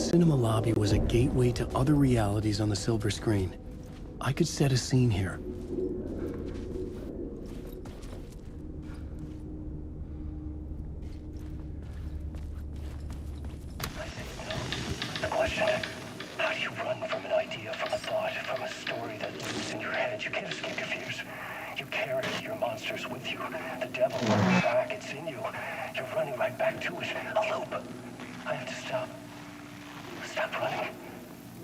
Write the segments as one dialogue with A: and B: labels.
A: cinema lobby was a gateway to other realities on the silver screen. I could set a scene here.
B: The question, how do you run from an idea, from a thought, from a story that lives in your head? You can't escape your fears. You carry your monsters with you. The devil on your back, it's in you. You're running right back to it. A loop. I have to stop. Stop running.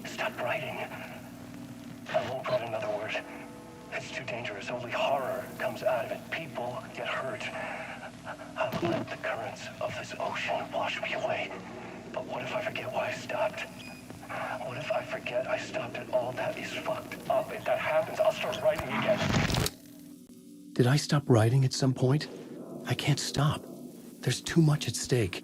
B: Stop writing. I won't write another word. It's too dangerous. Only horror comes out of it. People get hurt. I'll let the currents of this ocean wash me away. But what if I forget why I stopped? What if I forget I stopped at all? That is fucked up. If that happens, I'll start writing again.
A: Did I stop writing at some point? I can't stop. There's too much at stake.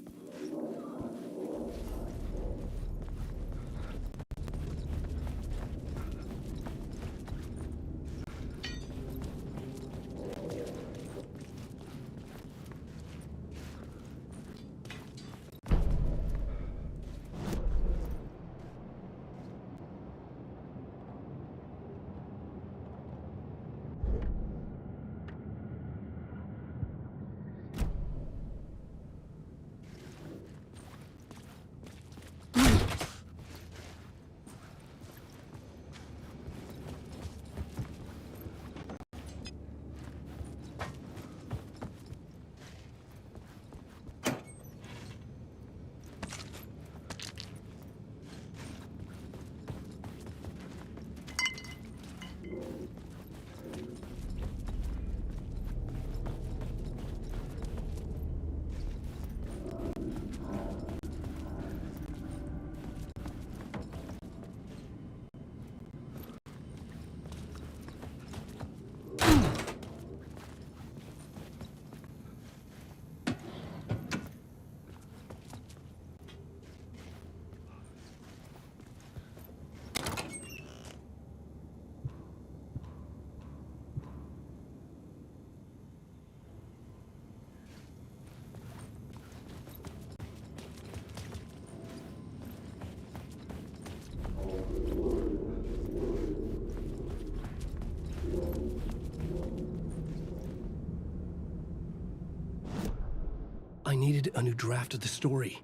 A: I needed a new draft of the story.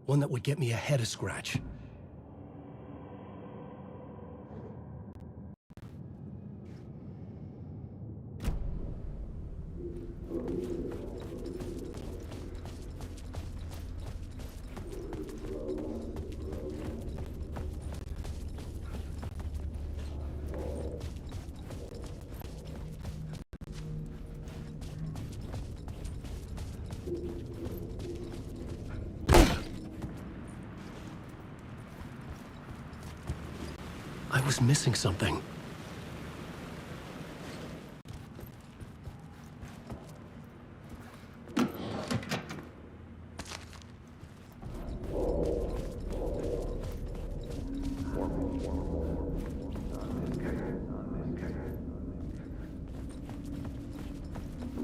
A: One that would get me ahead of scratch. I was missing something.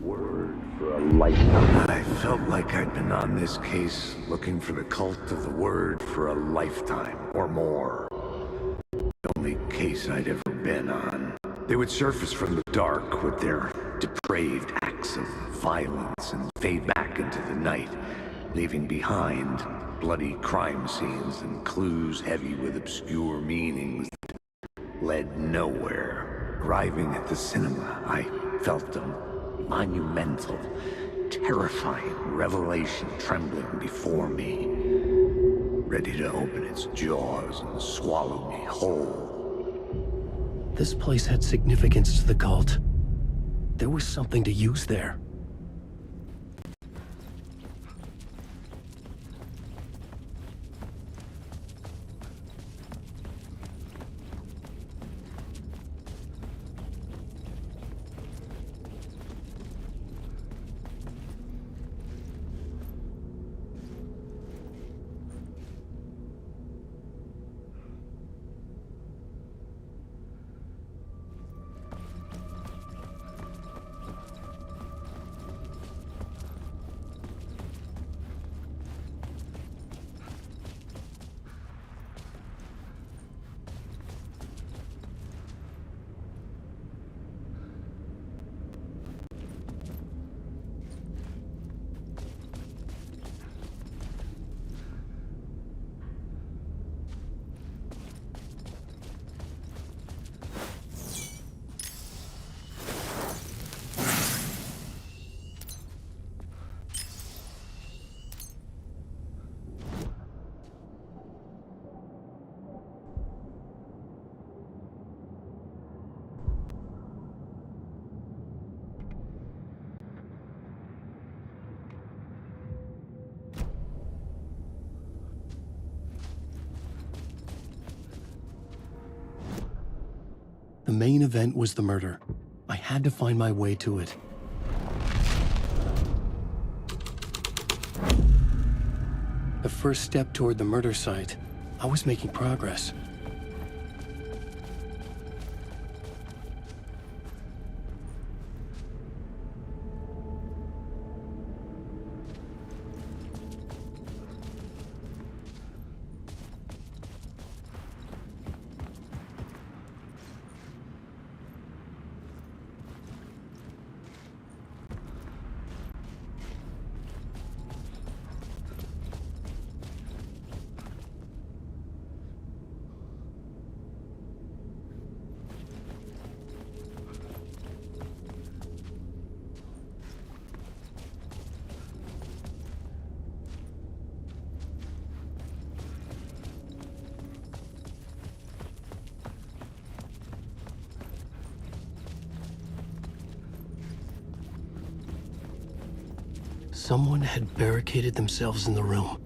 C: Word for a lifetime. I felt like I'd been on this case looking for the cult of the word for a lifetime or more. Only case I'd ever been on. They would surface from the dark with their depraved acts of violence and fade back into the night, leaving behind bloody crime scenes and clues heavy with obscure meanings that led nowhere. Arriving at the cinema, I felt a monumental, terrifying revelation trembling before me, ready to open its jaws and swallow me whole.
A: This place had significance to the cult. There was something to use there. The main event was the murder. I had to find my way to it. The first step toward the murder site. I was making progress. Someone had barricaded themselves in the room.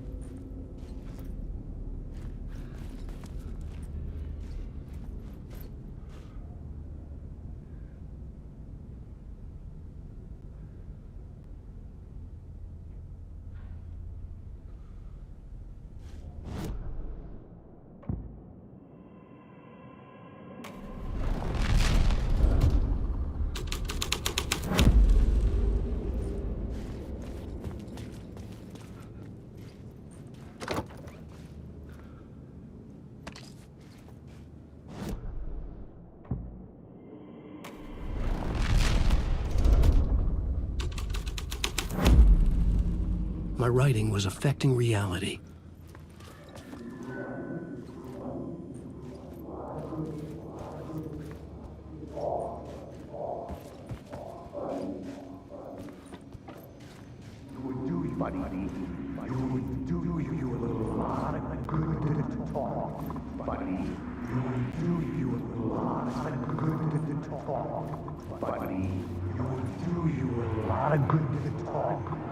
A: My writing was affecting reality.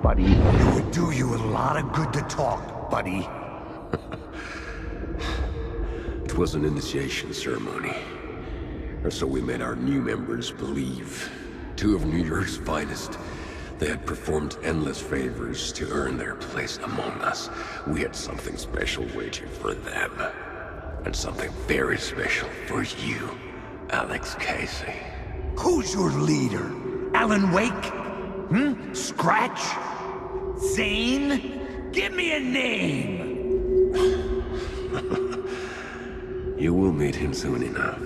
C: Buddy, it would do you a lot of good to talk, buddy.
D: It was an initiation ceremony. Or so we made our new members believe. Two of New York's finest. They had performed endless favors to earn their place among us. We had something special waiting for them. And something very special for you, Alex Casey.
C: Who's your leader? Alan Wake? Scratch? Zane? Give me a name!
D: You will meet him soon enough.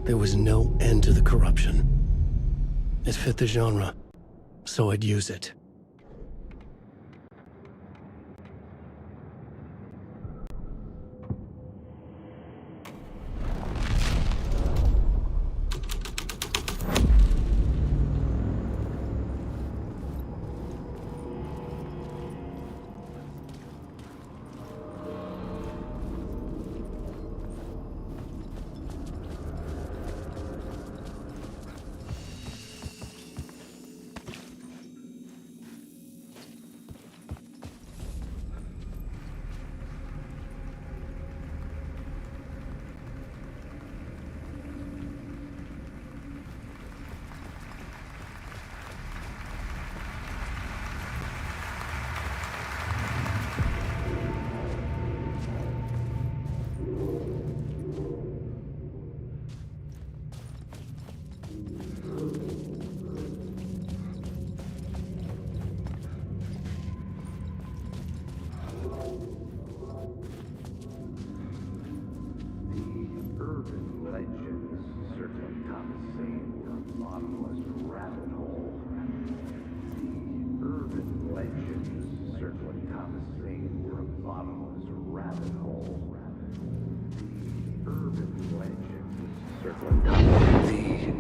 A: There was no end to the corruption. It fit the genre, so I'd use it.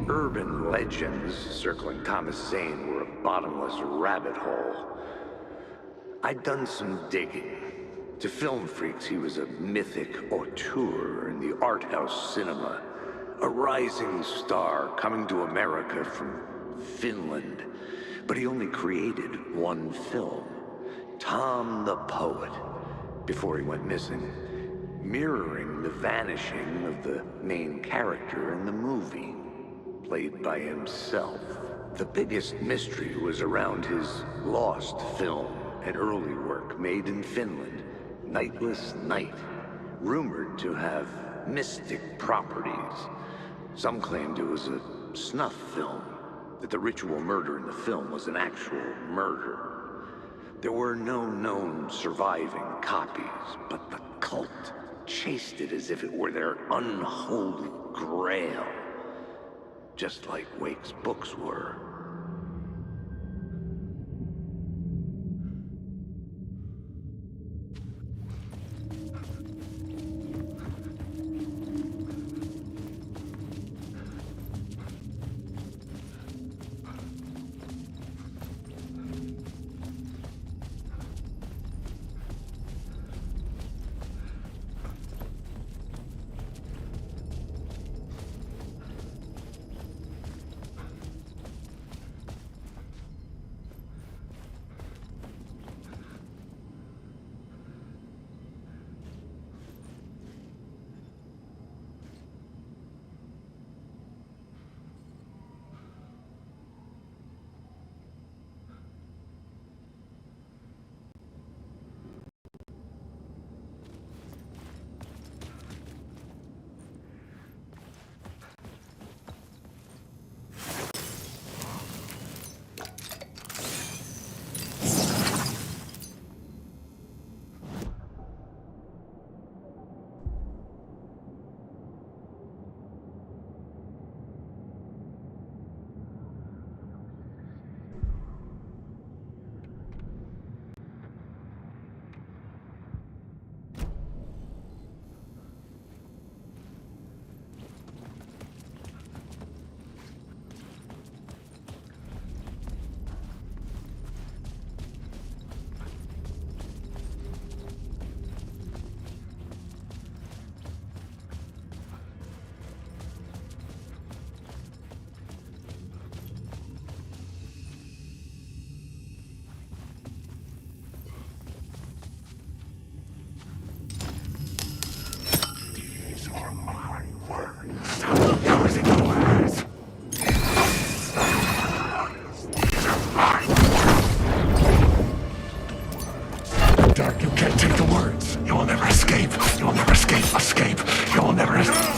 C: Urban legends circling Thomas Zane were a bottomless rabbit hole. I'd done some digging. To film freaks, he was a mythic auteur in the art house cinema. A rising star coming to America from Finland. But he only created one film, Tom the Poet, before he went missing. mirroring the vanishing of the main character in the movie, played by himself. The biggest mystery was around his lost film, an early work made in Finland, Nightless Night, rumored to have mystic properties. Some claimed it was a snuff film, that the ritual murder in the film was an actual murder. There were no known surviving copies, but the cult chased it as if it were their unholy grail, just like Wake's books were.
E: Dark, you can't take the words. You will never escape. You will never escape. Escape. You will never escape.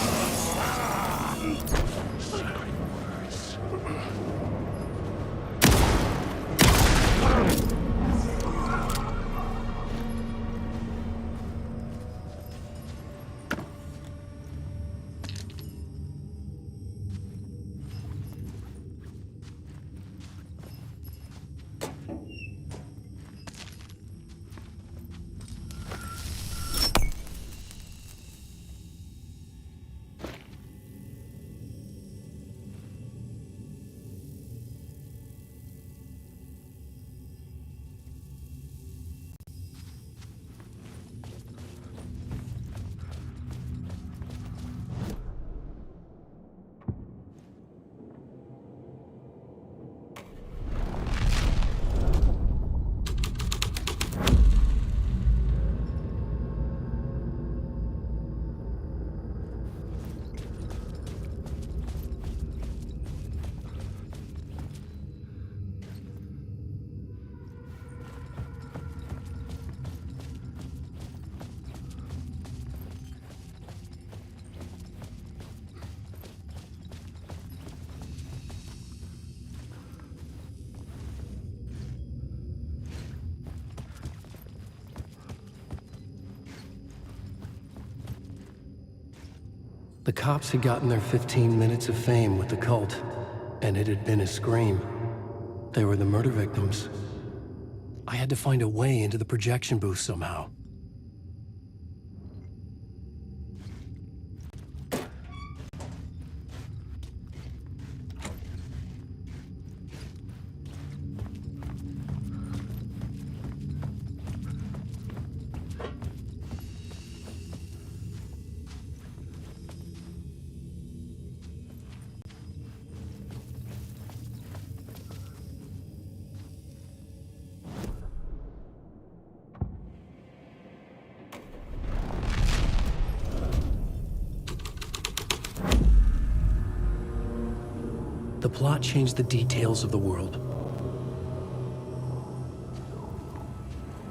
A: The cops had gotten their 15 minutes of fame with the cult, and it had been a scream. They were the murder victims. I had to find a way into the projection booth somehow. The plot changed the details of the world.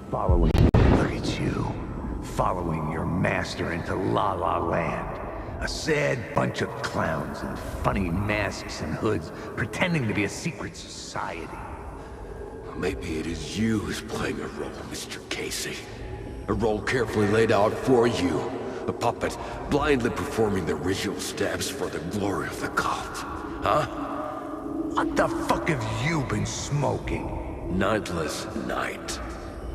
C: Following. Look at you. Following your master into La La Land. A sad bunch of clowns in funny masks and hoods, pretending to be a secret society.
D: Maybe it is you who's playing a role, Mr. Casey. A role carefully laid out for you. A puppet, blindly performing the ritual steps for the glory of the cult. Huh?
C: What the fuck have you been smoking?
D: Nightless Night.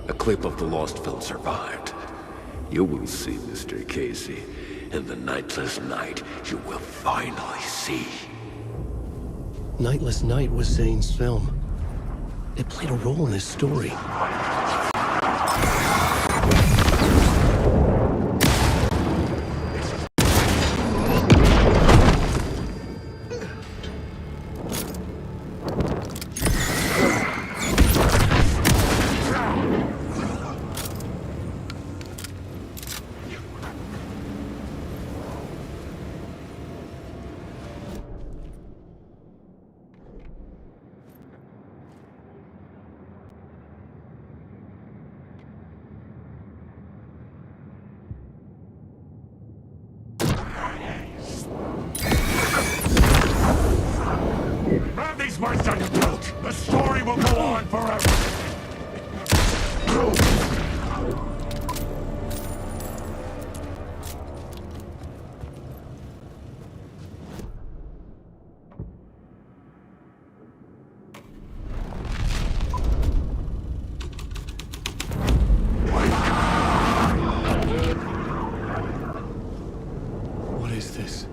D: A clip of the lost film survived. You will see, Mr. Casey. In the Nightless Night, you will finally see.
A: Nightless Night was Zane's film. It played a role in his story.
E: Grab these words on your throat. The story will go on forever.
A: What is this?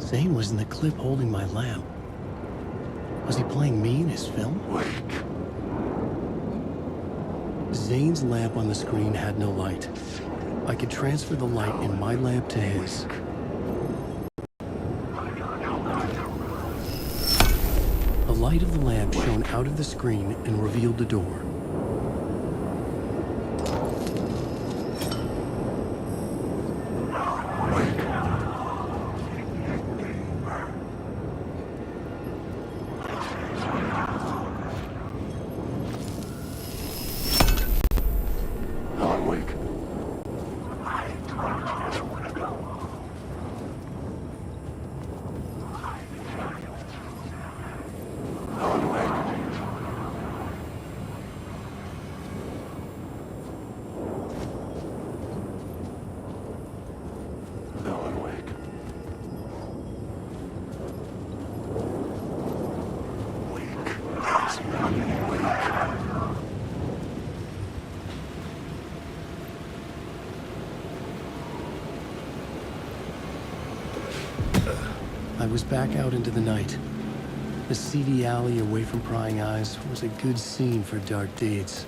A: Zane was in the clip holding my lamp. Was he playing me in his film? Zane's lamp on the screen had no light. I could transfer the light in my lamp to his. The light of the lamp shone out of the screen and revealed the door. I was back out into the night. The seedy alley away from prying eyes was a good scene for dark deeds.